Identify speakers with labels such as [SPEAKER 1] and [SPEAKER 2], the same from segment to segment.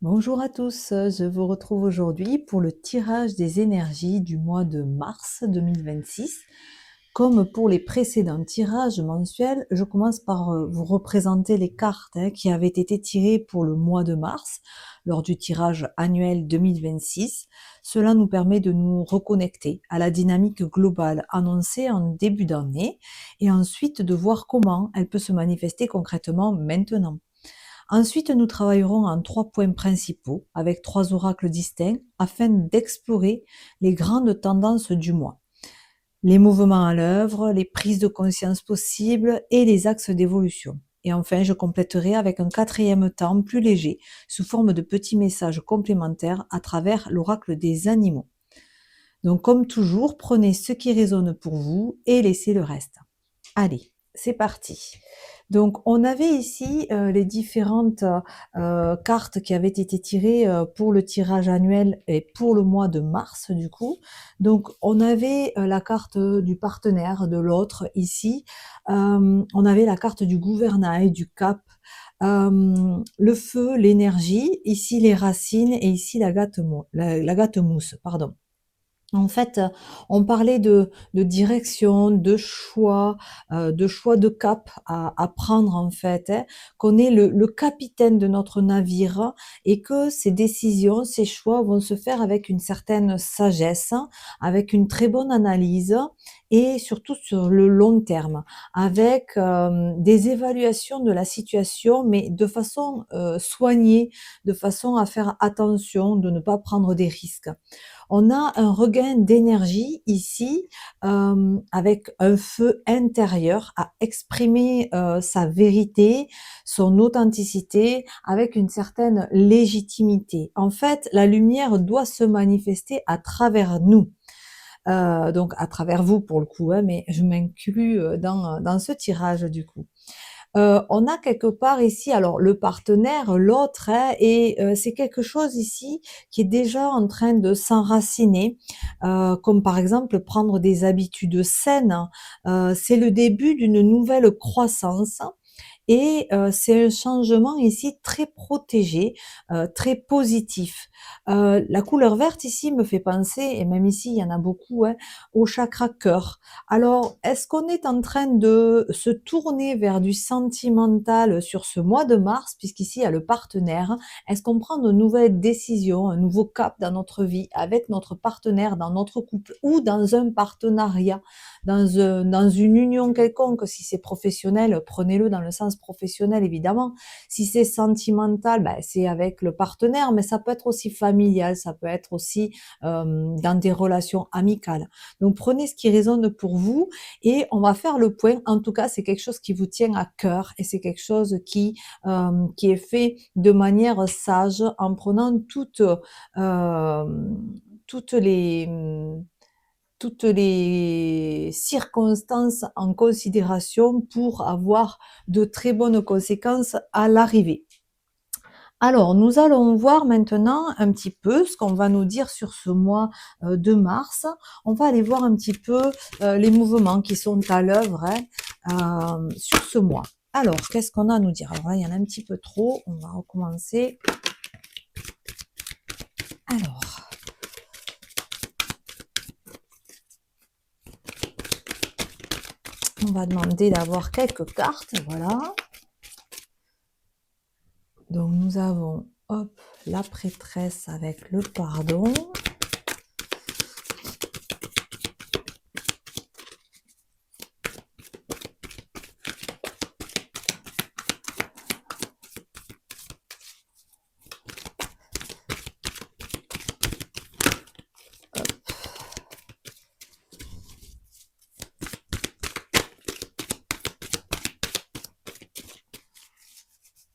[SPEAKER 1] Bonjour à tous, je vous retrouve aujourd'hui pour le tirage des énergies du mois de mars 2026. Comme pour les précédents tirages mensuels, je commence par vous représenter les cartes qui avaient été tirées pour le mois de mars lors du tirage annuel 2026. Cela nous permet de nous reconnecter à la dynamique globale annoncée en début d'année et ensuite de voir comment elle peut se manifester concrètement maintenant. Ensuite, nous travaillerons en 3 points principaux avec 3 oracles distincts afin d'explorer les grandes tendances du mois, les mouvements à l'œuvre, les prises de conscience possibles et les axes d'évolution. Et enfin, je compléterai avec un 4e temps plus léger sous forme de petits messages complémentaires à travers l'oracle des animaux. Donc comme toujours, prenez ce qui résonne pour vous et laissez le reste. Allez, c'est parti. Donc, on avait ici les différentes cartes qui avaient été tirées pour le tirage annuel et pour le mois de mars, du coup. Donc, on avait la carte du partenaire, de l'autre ici. On avait la carte du gouvernail, du cap. Le feu, l'énergie, ici les racines et ici la gâte mousse, pardon. En fait, on parlait de direction, de choix de cap à prendre en fait, hein, qu'on est le capitaine de notre navire et que ces décisions, ces choix vont se faire avec une certaine sagesse, avec une très bonne analyse et surtout sur le long terme, avec, des évaluations de la situation, mais de façon, soignée, de façon à faire attention, de ne pas prendre des risques. On a un regain d'énergie ici, avec un feu intérieur à exprimer, sa vérité, son authenticité avec une certaine légitimité. En fait, la lumière doit se manifester à travers nous, donc à travers vous pour le coup, hein, mais je m'inclus, dans ce tirage du coup. On a quelque part ici, alors le partenaire, l'autre, hein, et c'est quelque chose ici qui est déjà en train de s'enraciner, comme par exemple prendre des habitudes saines. C'est le début d'une nouvelle croissance et c'est un changement ici très protégé, très positif. La couleur verte ici me fait penser, et même ici il y en a beaucoup, hein, au chakra cœur. Alors, est-ce qu'on est en train de se tourner vers du sentimental sur ce mois de mars, puisqu'ici il y a le partenaire? Est-ce qu'on prend de nouvelles décisions, un nouveau cap dans notre vie avec notre partenaire, dans notre couple ou dans un partenariat, dans une union quelconque? Si c'est professionnel, prenez-le dans le sens professionnel évidemment. Si c'est sentimental, ben, c'est avec le partenaire, mais ça peut être aussi familial, ça peut être aussi dans des relations amicales. Donc prenez ce qui résonne pour vous et on va faire le point. En tout cas, c'est quelque chose qui vous tient à cœur et c'est quelque chose qui est fait de manière sage en prenant euh, toutes les, toutes les circonstances en considération pour avoir de très bonnes conséquences à l'arrivée. Alors, nous allons voir maintenant un petit peu ce qu'on va nous dire sur ce mois de mars. On va aller voir un petit peu les mouvements qui sont à l'œuvre, hein, sur ce mois. Alors, qu'est-ce qu'on a à nous dire? Alors là, il y en a un petit peu trop. On va recommencer. Alors, on va demander d'avoir quelques cartes. Voilà. Donc, nous avons, hop, la prêtresse avec le pardon.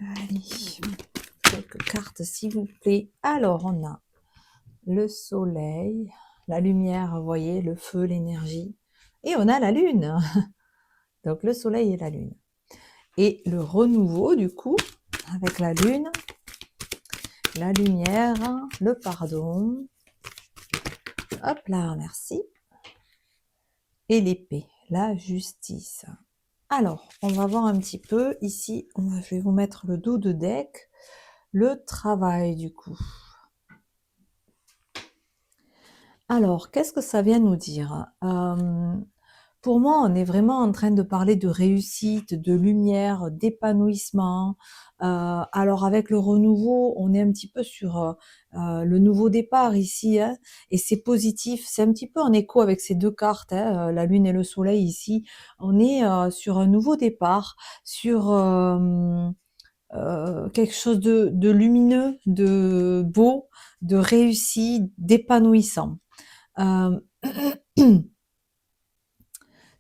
[SPEAKER 1] Allez, quelques cartes s'il vous plaît. Alors, on a le soleil, la lumière, vous voyez, le feu, l'énergie. Et on a la lune. Donc, le soleil et la lune. Et le renouveau, du coup, avec la lune, la lumière, le pardon. Hop là, merci. Et l'épée, la justice. Alors, on va voir un petit peu ici. Je vais vous mettre le dos de deck. Le travail, du coup. Alors, qu'est-ce que ça vient nous dire? Pour moi, on est vraiment en train de parler de réussite, de lumière, d'épanouissement. Alors avec le renouveau, on est un petit peu sur, le nouveau départ ici, hein, et c'est positif. C'est un petit peu en écho avec ces 2 cartes, hein, la lune et le soleil ici. On est, sur un nouveau départ, sur, quelque chose de lumineux, de beau, de réussi, d'épanouissant. Hem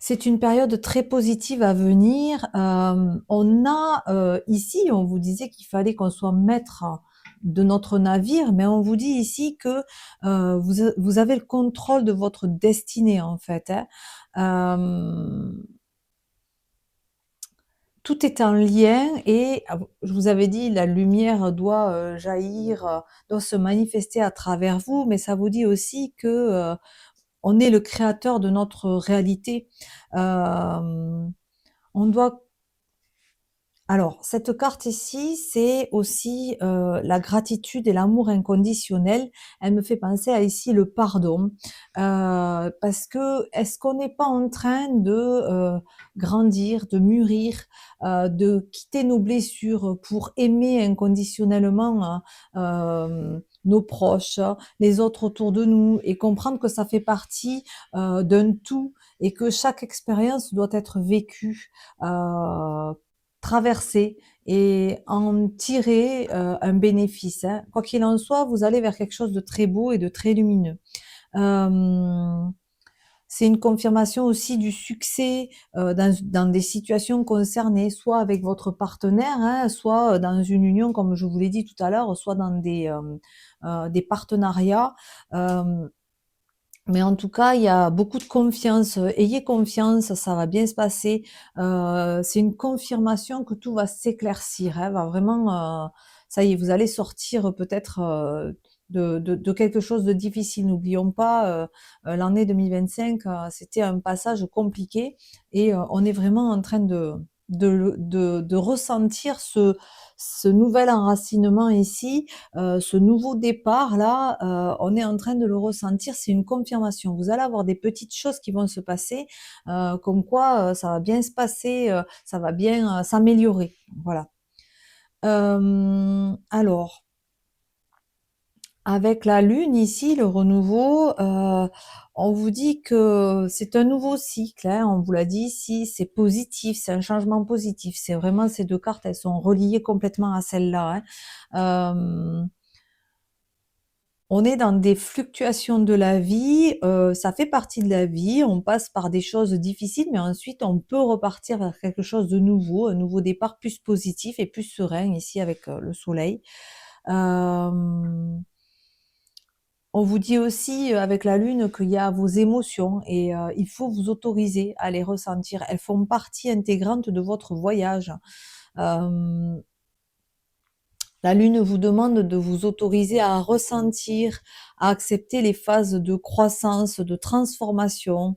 [SPEAKER 1] C'est une période très positive à venir. On a, ici, on vous disait qu'il fallait qu'on soit maître de notre navire, mais on vous dit ici que, vous avez le contrôle de votre destinée, en fait, hein. Hem, Tout est en lien et je vous avais dit la lumière doit, jaillir, doit se manifester à travers vous, mais ça vous dit aussi que, on est le créateur de notre réalité. Hem, on doit Alors, cette carte ici, c'est aussi, la gratitude et l'amour inconditionnel. Elle me fait penser à ici le pardon, parce que est-ce qu'on n'est pas en train de, grandir, de mûrir, de quitter nos blessures pour aimer inconditionnellement, nos proches, les autres autour de nous et comprendre que ça fait partie, d'un tout et que chaque expérience doit être vécue, traverser et en tirer, un bénéfice, hein. Quoi qu'il en soit, vous allez vers quelque chose de très beau et de très lumineux. Hem, c'est une confirmation aussi du succès, dans des situations concernées, soit avec votre partenaire, hein, soit, dans une union comme je vous l'ai dit tout à l'heure, soit dans des partenariats. Hem Mais en tout cas, il y a beaucoup de confiance, ayez confiance, ça va bien se passer. C'est une confirmation que tout va s'éclaircir, hein, va vraiment, ça y est, vous allez sortir peut-être, de quelque chose de difficile. N'oublions pas, l'année 2025, c'était un passage compliqué et on est vraiment en train de ressentir ce nouvel enracinement ici, ce nouveau départ-là, on est en train de le ressentir, c'est une confirmation. Vous allez avoir des petites choses qui vont se passer, comme quoi, ça va bien se passer, ça va bien, s'améliorer. Voilà. Alors, avec la lune ici, le renouveau, on vous dit que c'est un nouveau cycle, hein, on vous l'a dit ici, c'est positif, c'est un changement positif. C'est vraiment ces 2 cartes, elles sont reliées complètement à celle-là, hein. On est dans des fluctuations de la vie, ça fait partie de la vie, on passe par des choses difficiles, mais ensuite on peut repartir vers quelque chose de nouveau, un nouveau départ plus positif et plus serein ici avec, le soleil. Hem, on vous dit aussi, avec la lune qu'il y a vos émotions et il faut vous autoriser à les ressentir. Elles font partie intégrante de votre voyage. Hem La lune vous demande de vous autoriser à ressentir, à accepter les phases de croissance, de transformation.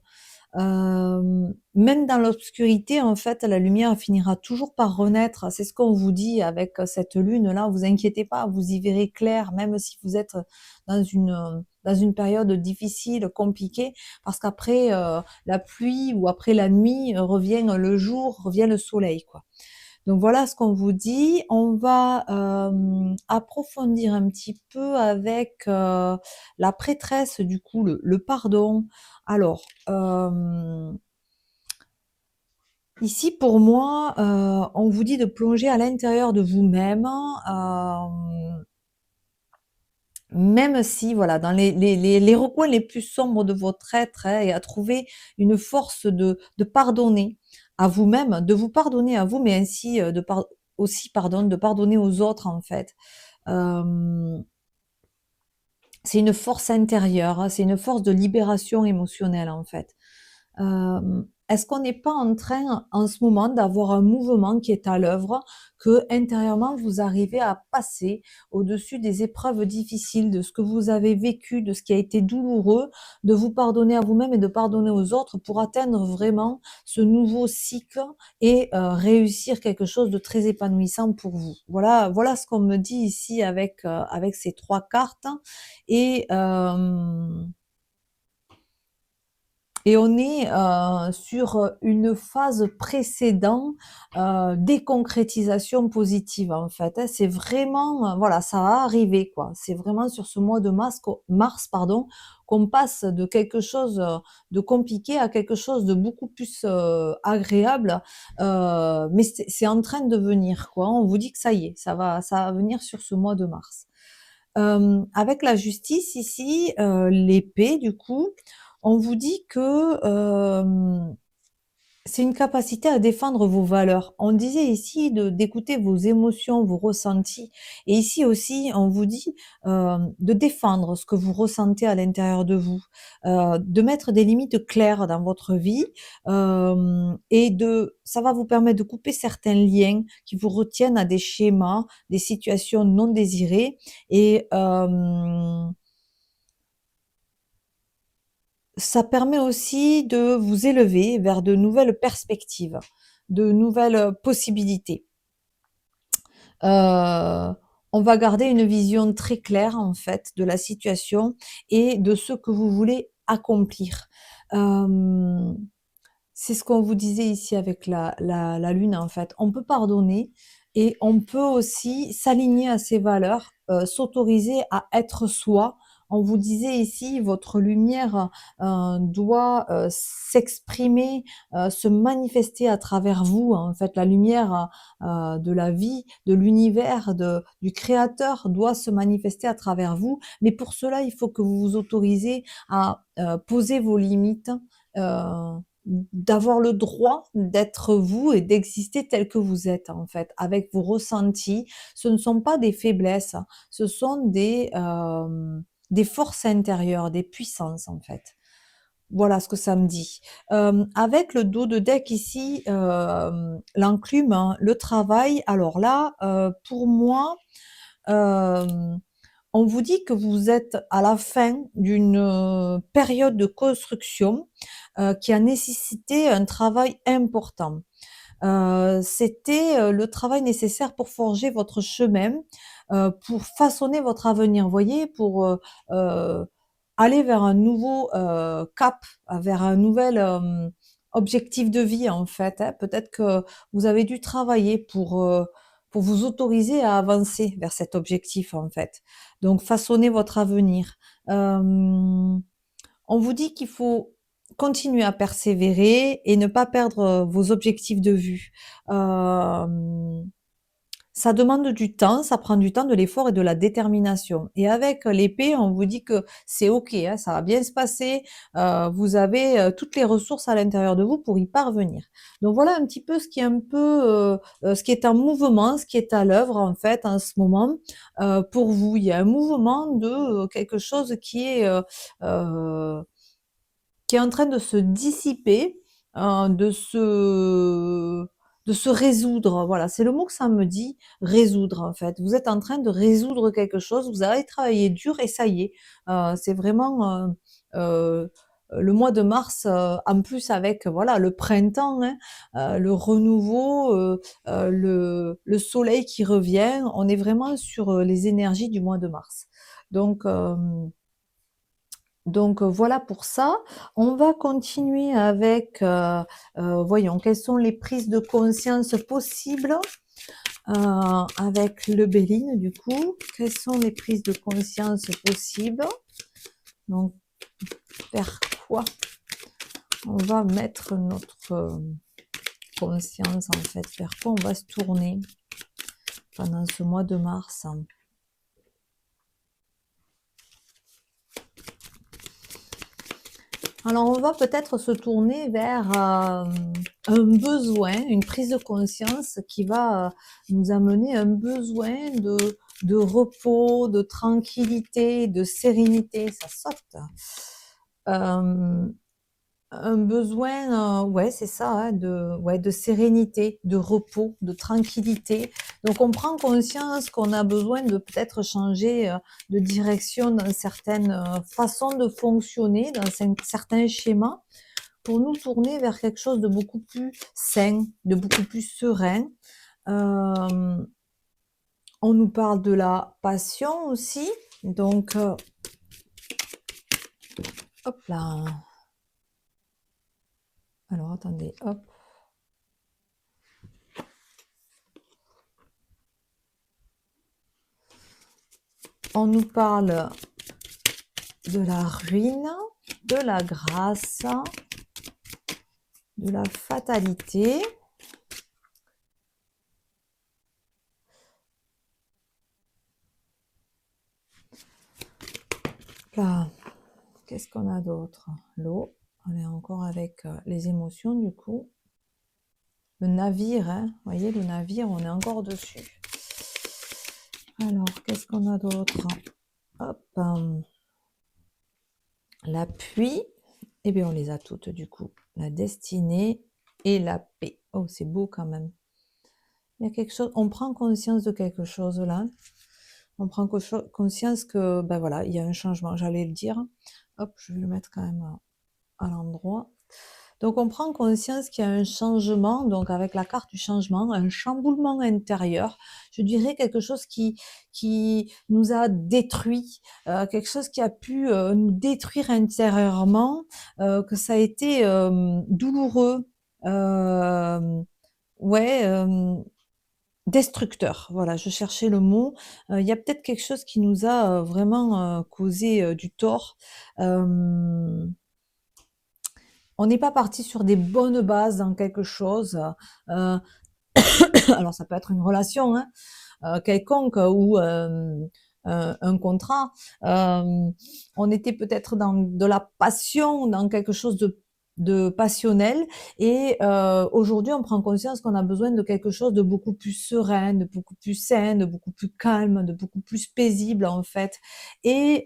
[SPEAKER 1] Même dans l'obscurité, en fait, la lumière finira toujours par renaître. C'est ce qu'on vous dit avec cette lune-là. Vous inquiétez pas, vous y verrez clair, même si vous êtes dans une période difficile, compliquée, parce qu'après la pluie ou après la nuit revient le jour, revient le soleil, quoi. Donc voilà ce qu'on vous dit. On va, approfondir un petit peu avec, la prêtresse du coup, le pardon. Alors, ici pour moi, on vous dit de plonger à l'intérieur de vous-même, même si voilà, dans les recoins les plus sombres de votre être, hein, et à trouver une force de pardonner à vous-même, de vous pardonner à vous, mais ainsi, aussi pardon, de pardonner aux autres en fait. Hem, c'est une force intérieure, hein, c'est une force de libération émotionnelle en fait. est-ce qu'on n'est pas en train, en ce moment, d'avoir un mouvement qui est à l'œuvre, que intérieurement vous arrivez à passer au-dessus des épreuves difficiles, de ce que vous avez vécu, de ce qui a été douloureux, de vous pardonner à vous-même et de pardonner aux autres pour atteindre vraiment ce nouveau cycle et réussir quelque chose de très épanouissant pour vous. Voilà ce qu'on me dit ici avec ces 3 cartes et et on est sur une phase précédente des concrétisations positives en fait. Hein. C'est vraiment, voilà, ça va arriver quoi. C'est vraiment sur ce mois de mars pardon, qu'on passe de quelque chose de compliqué à quelque chose de beaucoup plus agréable. Mais c'est en train de venir quoi. On vous dit que ça y est, ça va venir sur ce mois de mars. Avec la justice ici, l'épée du coup, on vous dit que c'est une capacité à défendre vos valeurs. On disait ici d'écouter vos émotions, vos ressentis. Et ici aussi, on vous dit de défendre ce que vous ressentez à l'intérieur de vous, de mettre des limites claires dans votre vie et ça va vous permettre de couper certains liens qui vous retiennent à des schémas, des situations non désirées et ça permet aussi de vous élever vers de nouvelles perspectives, de nouvelles possibilités. Heu, on va garder une vision très claire, en fait, de la situation et de ce que vous voulez accomplir. Hem, c'est ce qu'on vous disait ici avec la lune, en fait. On peut pardonner et on peut aussi s'aligner à ses valeurs, s'autoriser à être soi. On vous disait ici, votre lumière, doit, s'exprimer, se manifester à travers vous, en fait. La lumière, de la vie, de l'univers, du créateur doit se manifester à travers vous. Mais pour cela, il faut que vous vous autorisez à, poser vos limites, heu d'avoir le droit d'être vous et d'exister tel que vous êtes, en fait, avec vos ressentis. Ce ne sont pas des faiblesses, ce sont des forces intérieures, des puissances, en fait. Voilà ce que ça me dit. Avec le dos de deck ici, l'enclume, hein, le travail, alors là, pour moi, hem on vous dit que vous êtes à la fin d'une, période de construction, qui a nécessité un travail important. C'était, le travail nécessaire pour forger votre chemin, pour façonner votre avenir. Vous voyez? Pour, aller vers un nouveau, cap, vers un nouvel, objectif de vie, en fait, hein. Peut-être que vous avez dû travailler pour vous autoriser à avancer vers cet objectif, en fait. Donc façonner votre avenir. Hem on vous dit qu'il faut continuer à persévérer et ne pas perdre, vos objectifs de vue. Hem, ça demande du temps, ça prend du temps, de l'effort et de la détermination et avec l'épée, on vous dit que c'est OK, hein, ça va bien se passer, vous avez, toutes les ressources à l'intérieur de vous pour y parvenir. Donc voilà un petit peu ce qui est un peu, ce qui est en mouvement, ce qui est à l'œuvre en fait en ce moment, pour vous. Il y a un mouvement de, quelque chose heu qui est en train de se dissiper, de se résoudre. Voilà, c'est le mot que ça me dit, résoudre en fait. Vous êtes en train de résoudre quelque chose, vous avez travaillé dur et ça y est. C'est vraiment, le mois de mars, en plus avec voilà le printemps, hein, le renouveau, le soleil qui revient. On est vraiment sur, les énergies du mois de mars. Donc, voilà pour ça. On va continuer avec, voyons, quelles sont les prises de conscience possibles, avec le Béline du coup. Quelles sont les prises de conscience possibles? Donc vers quoi on va mettre notre, conscience en fait? Vers quoi on va se tourner pendant ce mois de mars? Alors, on va peut-être se tourner vers un besoin, une prise de conscience qui va nous amener un besoin de repos, de tranquillité, de sérénité. Ça saute. Euh, un besoin, ouais, c'est ça, hein, ouais, de sérénité, de repos, de tranquillité. Donc on prend conscience qu'on a besoin de peut-être changer de direction dans certaines façons de fonctionner, dans certains schémas, pour nous tourner vers quelque chose de beaucoup plus sain, de beaucoup plus serein. Euh, on nous parle de la passion aussi. Donc, hop là. Alors, attendez, hop. On nous parle de la ruine, de la grâce, de la fatalité. Là, qu'est-ce qu'on a d'autre? L'eau. On est encore avec les émotions du coup. Le navire, hein. Vous voyez, le navire, on est encore dessus. Alors, qu'est-ce qu'on a d'autre? Hop. La pluie. Eh bien, on les a toutes du coup. La destinée et la paix. Oh, c'est beau quand même. Il y a quelque chose, on prend conscience de quelque chose là. On prend conscience que, ben voilà, il y a un changement, j'allais le dire. Hop, je vais le mettre quand même à l'endroit. Donc, on prend conscience qu'il y a un changement, donc avec la carte du changement, un chamboulement intérieur. Je dirais quelque chose qui nous a détruit, quelque chose qui a pu nous détruire intérieurement, que ça a été douloureux, ouais, destructeur. Voilà, je cherchais le mot. Il y a peut-être quelque chose qui nous a vraiment causé du tort. Euh, on n'est pas parti sur des bonnes bases dans quelque chose. Euh, alors ça peut être une relation hein, quelconque ou un contrat. On était peut-être dans de la passion, dans quelque chose de passionnel et aujourd'hui on prend conscience qu'on a besoin de quelque chose de beaucoup plus serein, de beaucoup plus sain, de beaucoup plus calme, de beaucoup plus paisible en fait. Et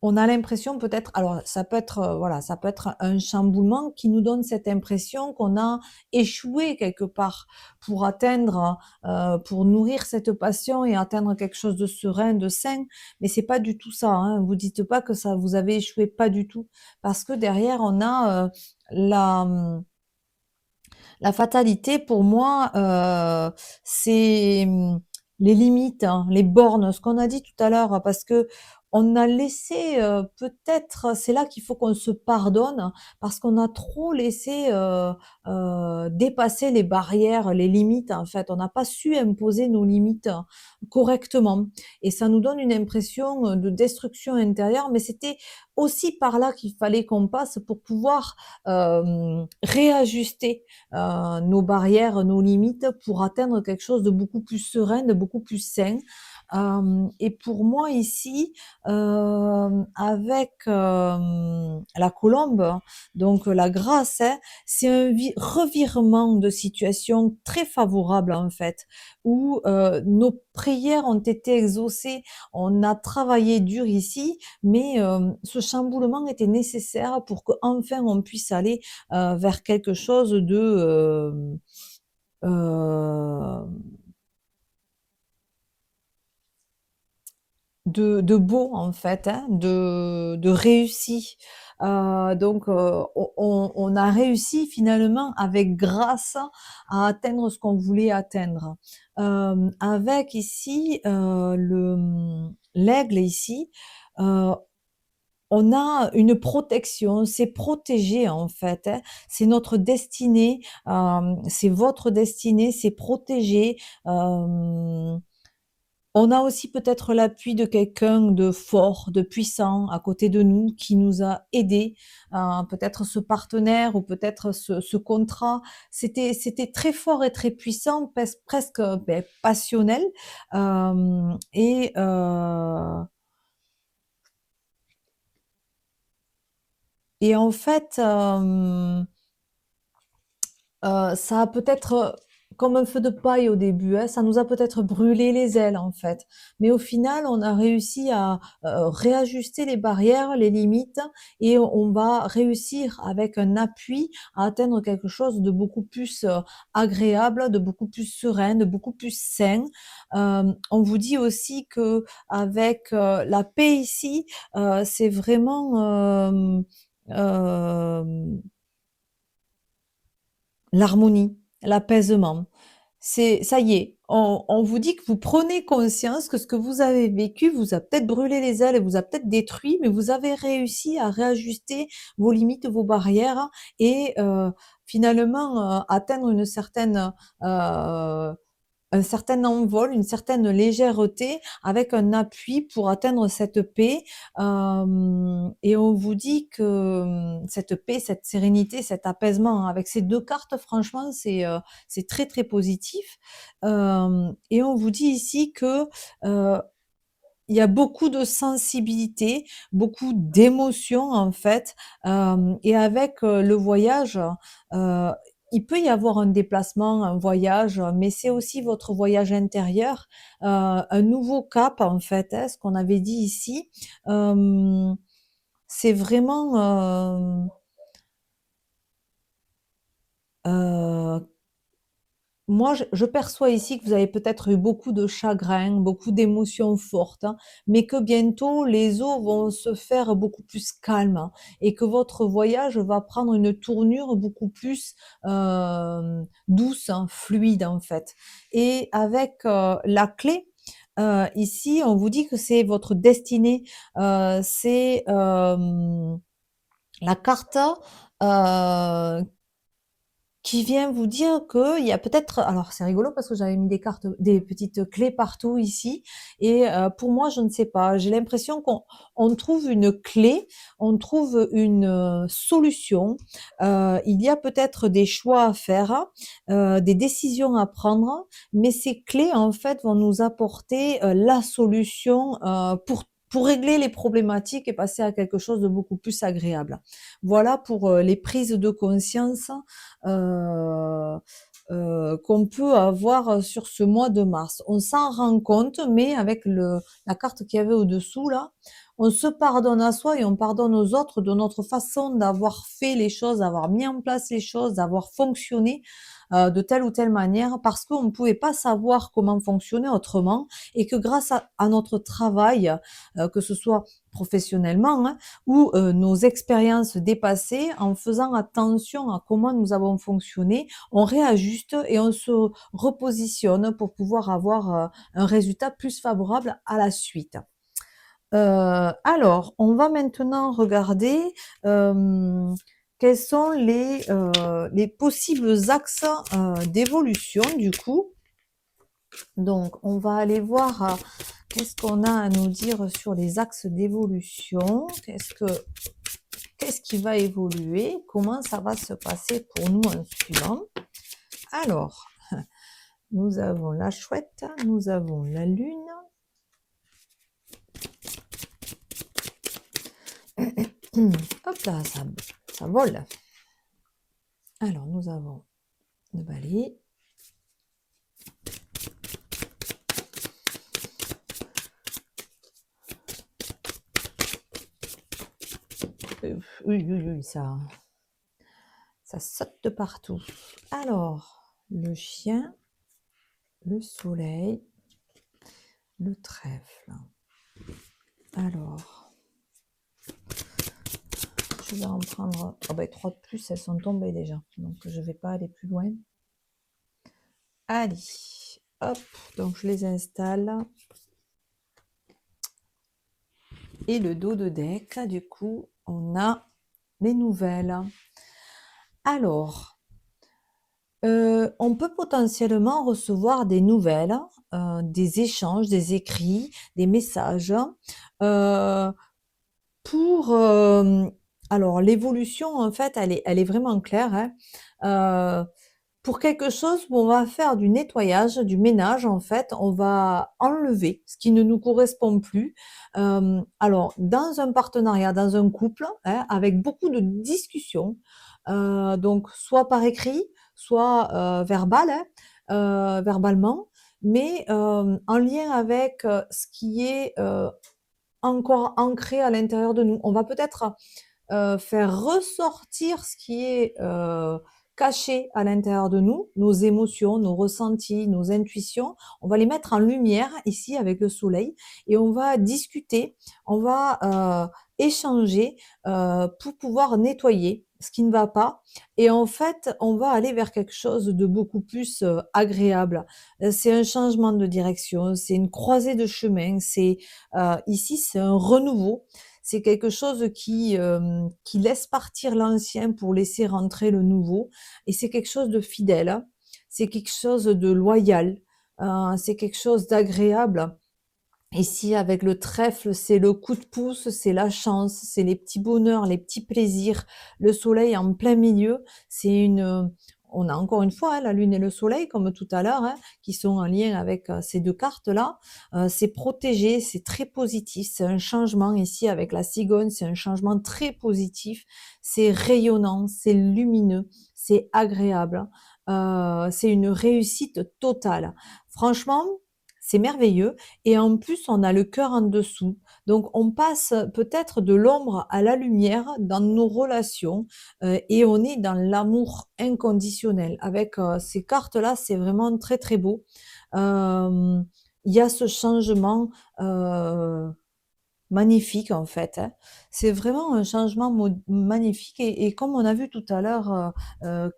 [SPEAKER 1] on a l'impression peut-être, alors ça peut être, voilà, ça peut être un chamboulement qui nous donne cette impression qu'on a échoué quelque part pour atteindre, pour nourrir cette passion et atteindre quelque chose de serein, de sain. Mais c'est pas du tout ça, hein. Vous dites pas que ça vous avez échoué, pas du tout, parce que derrière on a la fatalité. Pour moi, c'est les limites, hein, les bornes, ce qu'on a dit tout à l'heure, parce que on a laissé peut-être, c'est là qu'il faut qu'on se pardonne, parce qu'on a trop laissé dépasser les barrières, les limites. En fait, on n'a pas su imposer nos limites correctement, et ça nous donne une impression de destruction intérieure. Mais c'était aussi par là qu'il fallait qu'on passe pour pouvoir réajuster nos barrières, nos limites pour atteindre quelque chose de beaucoup plus serein, de beaucoup plus sain. Et pour moi ici, avec la colombe, donc la grâce, hein, c'est un revirement de situation très favorable en fait, où nos prières ont été exaucées, on a travaillé dur ici, mais ce chamboulement était nécessaire pour qu'enfin on puisse aller vers quelque chose euh, de beau en fait, hein, de réussi. Donc on a réussi finalement avec grâce à atteindre ce qu'on voulait atteindre. Avec ici l'aigle ici, euh, on a une protection, c'est protégé en fait, hein. C'est notre destinée, c'est votre destinée, c'est protégé. Euh, on a aussi peut-être l'appui de quelqu'un de fort, de puissant à côté de nous qui nous a aidés, peut-être ce partenaire ou peut-être ce contrat. C'était très fort et très puissant, presque ben, passionnel. Et en fait, ça a peut-être comme un feu de paille au début, hein. Ça nous a peut-être brûlé les ailes, en fait. Mais au final, on a réussi à réajuster les barrières, les limites, et on va réussir avec un appui à atteindre quelque chose de beaucoup plus agréable, de beaucoup plus serein, de beaucoup plus sain. On vous dit aussi que avec la paix ici, c'est vraiment l'harmonie, l'apaisement. C'est ça y est, on vous dit que vous prenez conscience que ce que vous avez vécu vous a peut-être brûlé les ailes et vous a peut-être détruit, mais vous avez réussi à réajuster vos limites, vos barrières et finalement, atteindre une certaine, un certain envol, une certaine légèreté avec un appui pour atteindre cette paix. Et on vous dit que cette paix, cette sérénité, cet apaisement, avec ces deux cartes, franchement, c'est très très positif. Et on vous dit ici que euh, il y a beaucoup de sensibilité, beaucoup d'émotions en fait, et avec, le voyage, heu, il peut y avoir un déplacement, un voyage, mais c'est aussi votre voyage intérieur, un nouveau cap en fait, hein, ce qu'on avait dit ici. Hem, c'est vraiment, heu moi, je perçois ici que vous avez peut-être eu beaucoup de chagrin, beaucoup d'émotions fortes, hein, mais que bientôt les eaux vont se faire beaucoup plus calmes, hein, et que votre voyage va prendre une tournure beaucoup plus douce, hein, fluide en fait. Et avec la clé, ici, on vous dit que c'est votre destinée, c'est la carte qui vient vous dire qu'il y a peut-être alors c'est rigolo parce que j'avais mis des cartes des petites clés partout ici et pour moi, je ne sais pas, j'ai l'impression qu'on trouve une clé, on trouve une, solution. Il y a peut-être des choix à faire, des décisions à prendre, mais ces clés, en fait, vont nous apporter, la solution, pour régler les problématiques et passer à quelque chose de beaucoup plus agréable. Voilà pour, les prises de conscience euh, qu'on peut avoir sur ce mois de mars. On s'en rend compte, mais avec la carte qu'il y avait au-dessous, là, on se pardonne à soi et on pardonne aux autres de notre façon d'avoir fait les choses, d'avoir mis en place les choses, d'avoir fonctionné de telle ou telle manière parce qu'on ne pouvait pas savoir comment fonctionner autrement et que grâce à notre travail, que ce soit professionnellement, hein, ou nos expériences dépassées, en faisant attention à comment nous avons fonctionné, on réajuste et on se repositionne pour pouvoir avoir un résultat plus favorable à la suite. Alors, on va maintenant regarder quels sont les possibles axes d'évolution du coup. Donc, on va aller voir qu'est-ce qu'on a à nous dire sur les axes d'évolution. Qu'est-ce qui va évoluer? Comment ça va se passer pour nous en suivant? Alors, nous avons la chouette, nous avons la lune. Hop là, ça vole. Alors, nous avons le balai. Oui, oui, oui, ça saute de partout. Alors, le chien, le soleil, le trèfle. Alors, je vais en prendre 3 de plus, elles sont tombées déjà, donc je ne vais pas aller plus loin. Allez, hop, donc je les installe. Et le dos de deck, du coup, on a les nouvelles. Alors, on peut potentiellement recevoir des nouvelles, des échanges, des écrits, des messages, euh, pour alors l'évolution en fait elle est vraiment claire, hein. Pour quelque chose où on va faire du nettoyage, du ménage en fait, on va enlever ce qui ne nous correspond plus. Alors dans un partenariat, dans un couple, hein, avec beaucoup de discussions, donc soit par écrit, soit verbal, hein, verbalement, mais en lien avec ce qui est encore ancré à l'intérieur de nous. On va peut-être faire ressortir ce qui est caché à l'intérieur de nous, nos émotions, nos ressentis, nos intuitions. On va les mettre en lumière ici avec le soleil et on va discuter, on va échanger pour pouvoir nettoyer ce qui ne va pas. Et en fait, on va aller vers quelque chose de beaucoup plus agréable. C'est un changement de direction, c'est une croisée de chemin, c'est ici, c'est un renouveau. C'est quelque chose qui laisse partir l'ancien pour laisser rentrer le nouveau et c'est quelque chose de fidèle, hein. C'est quelque chose de loyal, c'est quelque chose d'agréable. Ici, avec le trèfle, c'est le coup de pouce, c'est la chance, c'est les petits bonheurs, les petits plaisirs. Le soleil en plein milieu, c'est on a encore une fois, hein, la lune et le soleil, comme tout à l'heure, hein, qui sont en lien avec ces deux cartes-là. C'est protégé, c'est très positif, c'est un changement ici avec la cigogne, c'est un changement très positif, c'est rayonnant, c'est lumineux, c'est agréable, c'est une réussite totale. Franchement, c'est merveilleux. Et en plus, on a le cœur en dessous. Donc, on passe peut-être de l'ombre à la lumière dans nos relations et on est dans l'amour inconditionnel. Avec ces cartes-là, c'est vraiment très, très beau. Euh, Il y a ce changement magnifique en fait, hein. C'est vraiment un changement magnifique et comme on a vu tout à l'heure,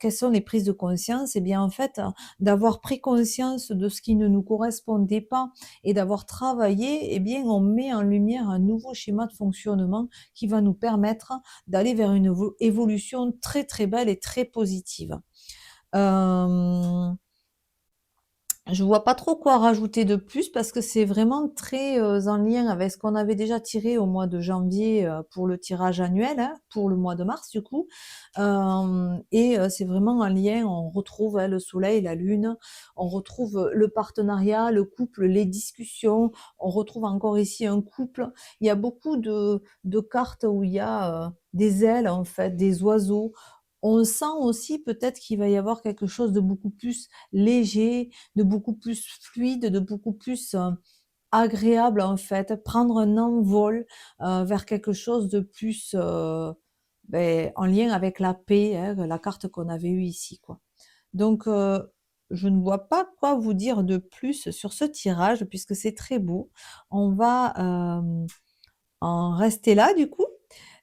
[SPEAKER 1] quelles sont les prises de conscience, et bien en fait, d'avoir pris conscience de ce qui ne nous correspondait pas et d'avoir travaillé, et bien on met en lumière un nouveau schéma de fonctionnement qui va nous permettre d'aller vers une évolution très très belle et très positive. Euh, je vois pas trop quoi rajouter de plus parce que c'est vraiment très en lien avec ce qu'on avait déjà tiré au mois de janvier pour le tirage annuel, hein, pour le mois de mars du coup. C'est vraiment en lien, on retrouve hein, le soleil, la lune, on retrouve le partenariat, le couple, les discussions, on retrouve encore ici un couple. Il y a beaucoup de cartes où il y a des ailes en fait, des oiseaux. On sent aussi peut-être qu'il va y avoir quelque chose de beaucoup plus léger, de beaucoup plus fluide, de beaucoup plus agréable en fait, prendre un envol vers quelque chose de plus en lien avec la paix, hein, la carte qu'on avait eue ici, quoi. Donc, je ne vois pas quoi vous dire de plus sur ce tirage puisque c'est très beau. On va en rester là du coup.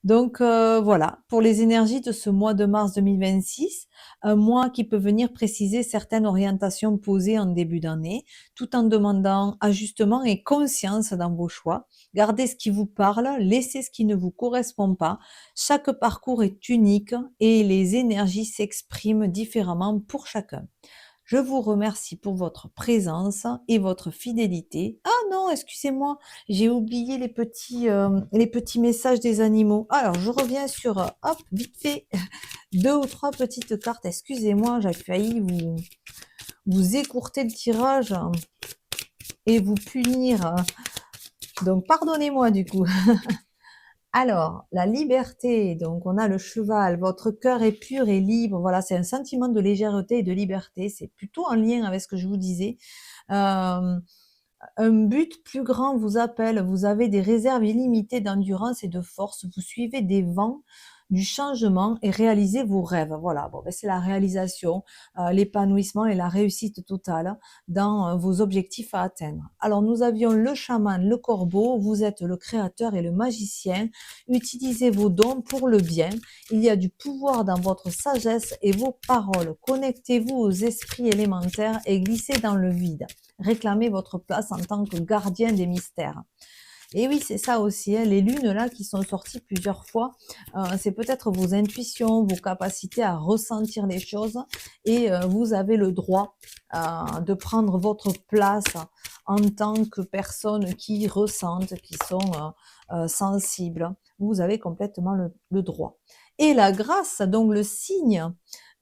[SPEAKER 1] Donc voilà, pour les énergies de ce mois de mars 2026, un mois qui peut venir préciser certaines orientations posées en début d'année, tout en demandant ajustement et conscience dans vos choix. Gardez ce qui vous parle, laissez ce qui ne vous correspond pas. Chaque parcours est unique et les énergies s'expriment différemment pour chacun. Je vous remercie pour votre présence et votre fidélité. Ah non, excusez-moi, j'ai oublié les petits messages des animaux. Alors, je reviens sur, hop, vite fait, deux ou trois petites cartes. Excusez-moi, j'ai failli vous écourter le tirage et vous punir. Donc, pardonnez-moi du coup. Alors, la liberté, donc on a le cheval, votre cœur est pur et libre, voilà, c'est un sentiment de légèreté et de liberté, c'est plutôt en lien avec ce que je vous disais. Euh, un but plus grand vous appelle, vous avez des réserves illimitées d'endurance et de force, vous suivez des vents du changement et réalisez vos rêves. Voilà, bon, ben c'est la réalisation, l'épanouissement et la réussite totale dans vos objectifs à atteindre. Alors, nous avions le chaman, le corbeau, vous êtes le créateur et le magicien. Utilisez vos dons pour le bien. Il y a du pouvoir dans votre sagesse et vos paroles. Connectez-vous aux esprits élémentaires et glissez dans le vide. Réclamez votre place en tant que gardien des mystères. Et oui, c'est ça aussi, hein, les lunes là qui sont sorties plusieurs fois, c'est peut-être vos intuitions, vos capacités à ressentir les choses et vous avez le droit de prendre votre place en tant que personne qui ressentent, qui sont sensibles. Vous avez complètement le droit. Et la grâce, donc le signe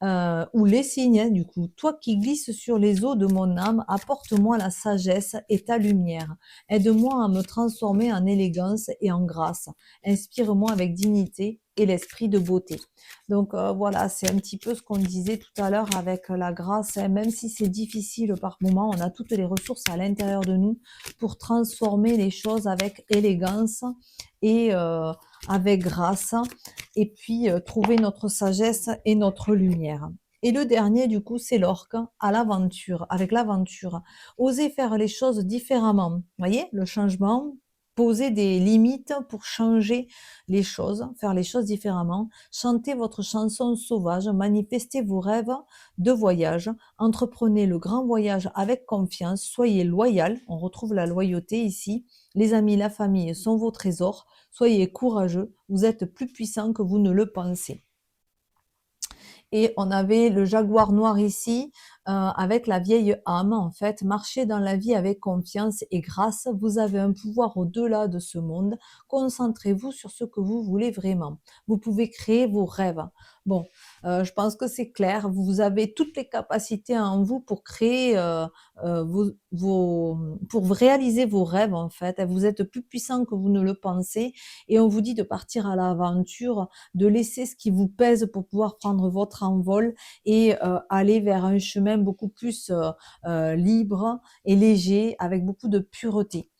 [SPEAKER 1] ou les signes, hein, du coup. Toi qui glisses sur les eaux de mon âme, apporte-moi la sagesse et ta lumière. Aide-moi à me transformer en élégance et en grâce. Inspire-moi avec dignité et l'esprit de beauté. Donc voilà, c'est un petit peu ce qu'on disait tout à l'heure avec la grâce, hein. Même si c'est difficile par moment, on a toutes les ressources à l'intérieur de nous pour transformer les choses avec élégance et avec grâce, et puis trouver notre sagesse et notre lumière. Et le dernier, du coup, c'est l'orque à l'aventure, avec l'aventure. Oser faire les choses différemment. Vous voyez, le changement, poser des limites pour changer les choses, faire les choses différemment. Chantez votre chanson sauvage, manifestez vos rêves de voyage, entreprenez le grand voyage avec confiance, soyez loyal, on retrouve la loyauté ici. Les amis, la famille sont vos trésors, soyez courageux, vous êtes plus puissant que vous ne le pensez. Et on avait le jaguar noir ici, avec la vieille âme, en fait. Marchez dans la vie avec confiance et grâce. Vous avez un pouvoir au-delà de ce monde. Concentrez-vous sur ce que vous voulez vraiment. Vous pouvez créer vos rêves. Bon, je pense que c'est clair. Vous avez toutes les capacités en vous pour créer pour réaliser vos rêves, en fait. Vous êtes plus puissant que vous ne le pensez. Et on vous dit de partir à l'aventure, de laisser ce qui vous pèse pour pouvoir prendre votre envol et aller vers un chemin beaucoup plus libre et léger, avec beaucoup de pureté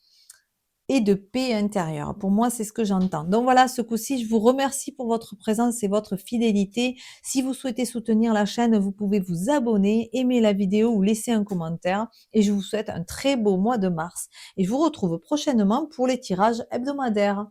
[SPEAKER 1] et de paix intérieure. Pour moi, c'est ce que j'entends. Donc voilà, ce coup-ci, je vous remercie pour votre présence et votre fidélité. Si vous souhaitez soutenir la chaîne, vous pouvez vous abonner, aimer la vidéo ou laisser un commentaire. Et je vous souhaite un très beau mois de mars. Et je vous retrouve prochainement pour les tirages hebdomadaires.